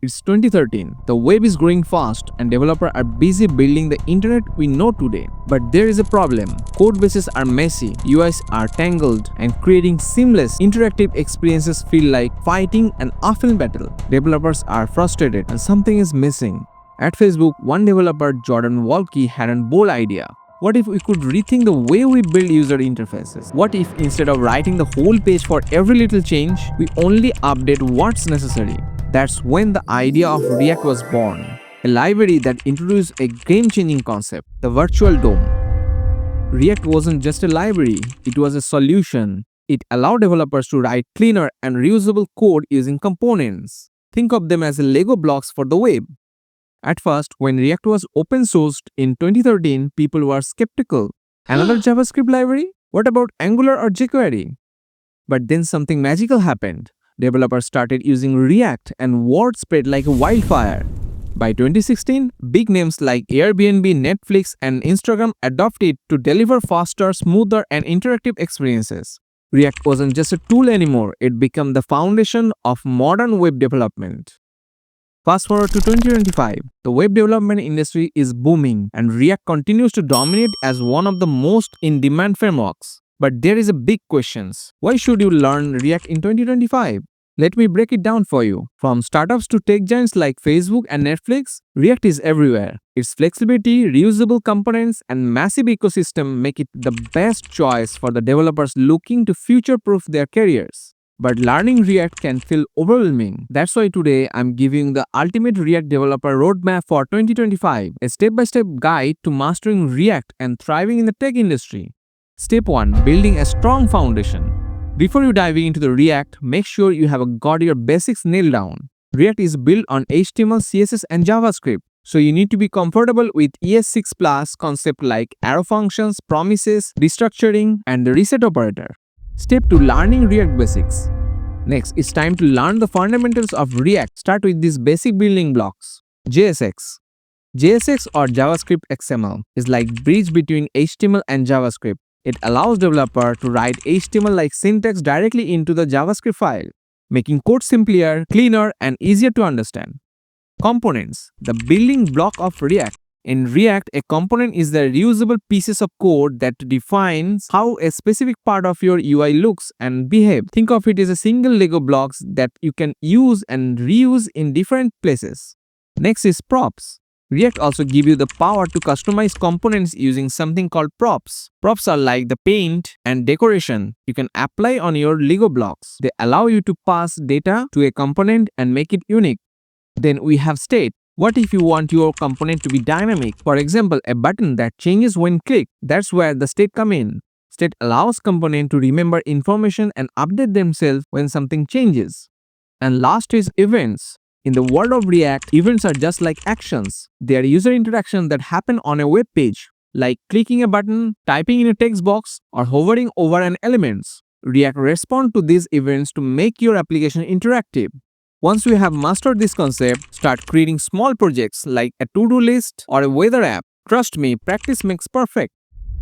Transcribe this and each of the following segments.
It's 2013. The web is growing fast and developers are busy building the internet we know today. But there is a problem. Code bases are messy, UIs are tangled, and creating seamless interactive experiences feel like fighting an uphill battle. Developers are frustrated and something is missing. At Facebook, one developer, Jordan Walke, had a bold idea. What if we could rethink the way we build user interfaces? What if instead of writing the whole page for every little change, we only update what's necessary? That's when the idea of React was born, a library that introduced a game-changing concept, the virtual DOM. React wasn't just a library, it was a solution. It allowed developers to write cleaner and reusable code using components. Think of them as Lego blocks for the web. At first, when React was open sourced in 2013, people were skeptical. Another JavaScript library? What about Angular or jQuery? But then something magical happened. Developers started using React and word spread like a wildfire. By 2016, big names like Airbnb, Netflix, and Instagram adopted it to deliver faster, smoother, and interactive experiences. React wasn't just a tool anymore, it became the foundation of modern web development. Fast forward to 2025, the web development industry is booming and React continues to dominate as one of the most in-demand frameworks. But there is a big question. Why should you learn React in 2025? Let me break it down for you. From startups to tech giants like Facebook and Netflix, React is everywhere. Its flexibility, reusable components, and massive ecosystem make it the best choice for the developers looking to future-proof their careers. But learning React can feel overwhelming. That's why today I'm giving the ultimate React developer roadmap for 2025, a step-by-step guide to mastering React and thriving in the tech industry. Step 1. Building a strong foundation. Before you dive into the React, make sure you have got your basics nailed down. React is built on HTML, CSS, and JavaScript, so you need to be comfortable with ES6+ concepts like arrow functions, promises, restructuring, and the reset operator. Step 2. Learning React basics. Next, it's time to learn the fundamentals of React. Start with these basic building blocks. JSX. JSX or JavaScript XML is like bridge between HTML and JavaScript. It allows developer to write HTML-like syntax directly into the JavaScript file, making code simpler, cleaner, and easier to understand. Components, the building block of React. In React, a component is the reusable pieces of code that defines how a specific part of your UI looks and behaves. Think of it as a single Lego blocks that you can use and reuse in different places. Next is props. React also gives you the power to customize components using something called props. Props are like the paint and decoration you can apply on your Lego blocks. They allow you to pass data to a component and make it unique. Then we have state. What if you want your component to be dynamic? For example, a button that changes when clicked. That's where the state comes in. State allows component to remember information and update themselves when something changes. And last is events. In the world of React, events are just like actions. They are user interactions that happen on a web page, like clicking a button, typing in a text box, or hovering over an element. React responds to these events to make your application interactive. Once you have mastered this concept, start creating small projects like a to-do list or a weather app. Trust me, practice makes perfect.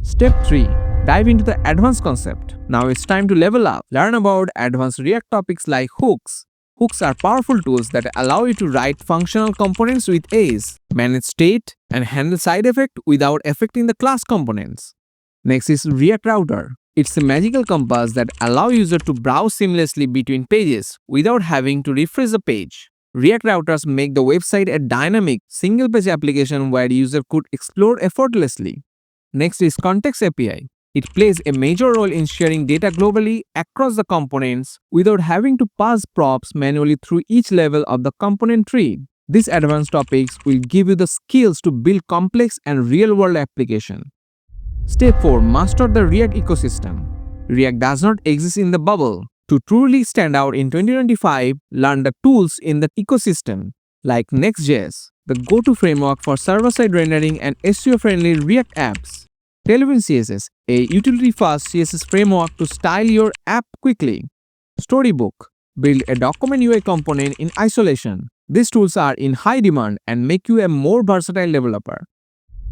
Step 3. Dive into the advanced concept. Now it's time to level up. Learn about advanced React topics like hooks. Hooks are powerful tools that allow you to write functional components with ease, manage state, and handle side effects without affecting the class components. Next is React Router. It's a magical compass that allows users to browse seamlessly between pages without having to refresh the page. React routers make the website a dynamic, single-page application where users could explore effortlessly. Next is Context API. It plays a major role in sharing data globally across the components without having to pass props manually through each level of the component tree. These advanced topics will give you the skills to build complex and real-world applications. Step 4. Master the React ecosystem. React does not exist in the bubble. To truly stand out in 2025, learn the tools in the ecosystem, like Next.js, the go-to framework for server-side rendering and SEO-friendly React apps. Tailwind CSS, a utility-fast CSS framework to style your app quickly. Storybook, build a document UI component in isolation. These tools are in high demand and make you a more versatile developer.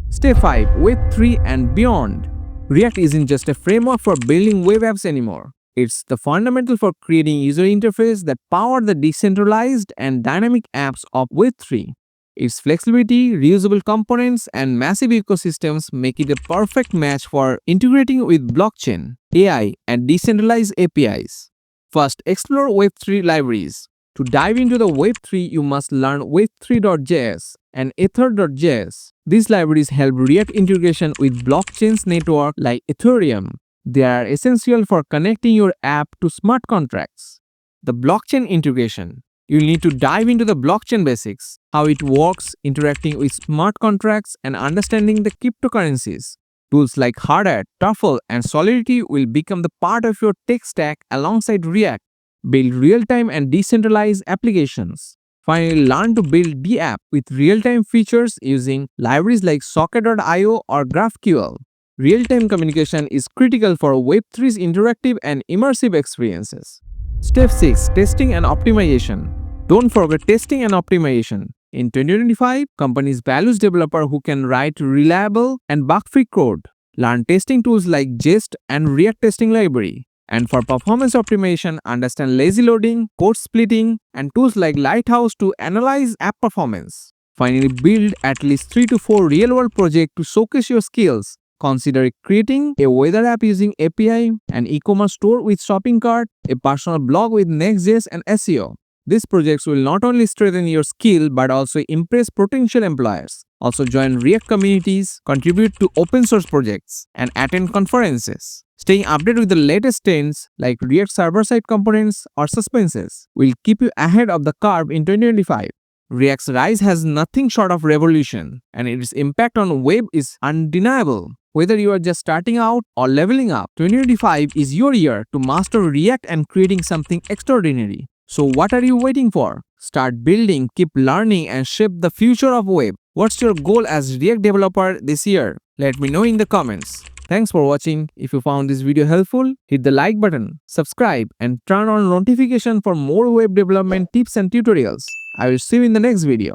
Step 5. Web 3 and beyond. React isn't just a framework for building web apps anymore. It's the fundamental for creating user interface that power the decentralized and dynamic apps of Web3. Its flexibility, reusable components, and massive ecosystems make it a perfect match for integrating with blockchain, AI, and decentralized APIs. First, explore Web3 libraries. To dive into the Web3, you must learn Web3.js and Ether.js. These libraries help React integration with blockchains network like Ethereum. They are essential for connecting your app to smart contracts. The blockchain integration. You'll need to dive into the blockchain basics, how it works, interacting with smart contracts, and understanding the cryptocurrencies. Tools like Hardhat, Truffle, and Solidity will become the part of your tech stack alongside React. Build real-time and decentralized applications. Finally, learn to build the app with real-time features using libraries like Socket.io or GraphQL. Real-time communication is critical for Web3's interactive and immersive experiences. Step 6. Testing and optimization. Don't forget testing and optimization. In 2025, companies value developers who can write reliable and bug-free code. Learn testing tools like Jest and React Testing Library. And for performance optimization, understand lazy loading, code splitting, and tools like Lighthouse to analyze app performance. Finally, build at least 3 to 4 real-world projects to showcase your skills. Consider creating a weather app using API, an e-commerce store with shopping cart, a personal blog with Next.js and SEO. These projects will not only strengthen your skill but also impress potential employers. Also join React communities, contribute to open source projects, and attend conferences. Staying updated with the latest trends like React server-side components or suspenses will keep you ahead of the curve in 2025. React's rise has nothing short of revolution, and its impact on web is undeniable. Whether you are just starting out or leveling up, 2025 is your year to master React and creating something extraordinary. So what are you waiting for? Start building, keep learning, and shape the future of web. What's your goal as React developer this year? Let me know in the comments. Thanks for watching. If you found this video helpful, hit the like button, subscribe, and turn on notification for more web development tips and tutorials. I will see you in the next video.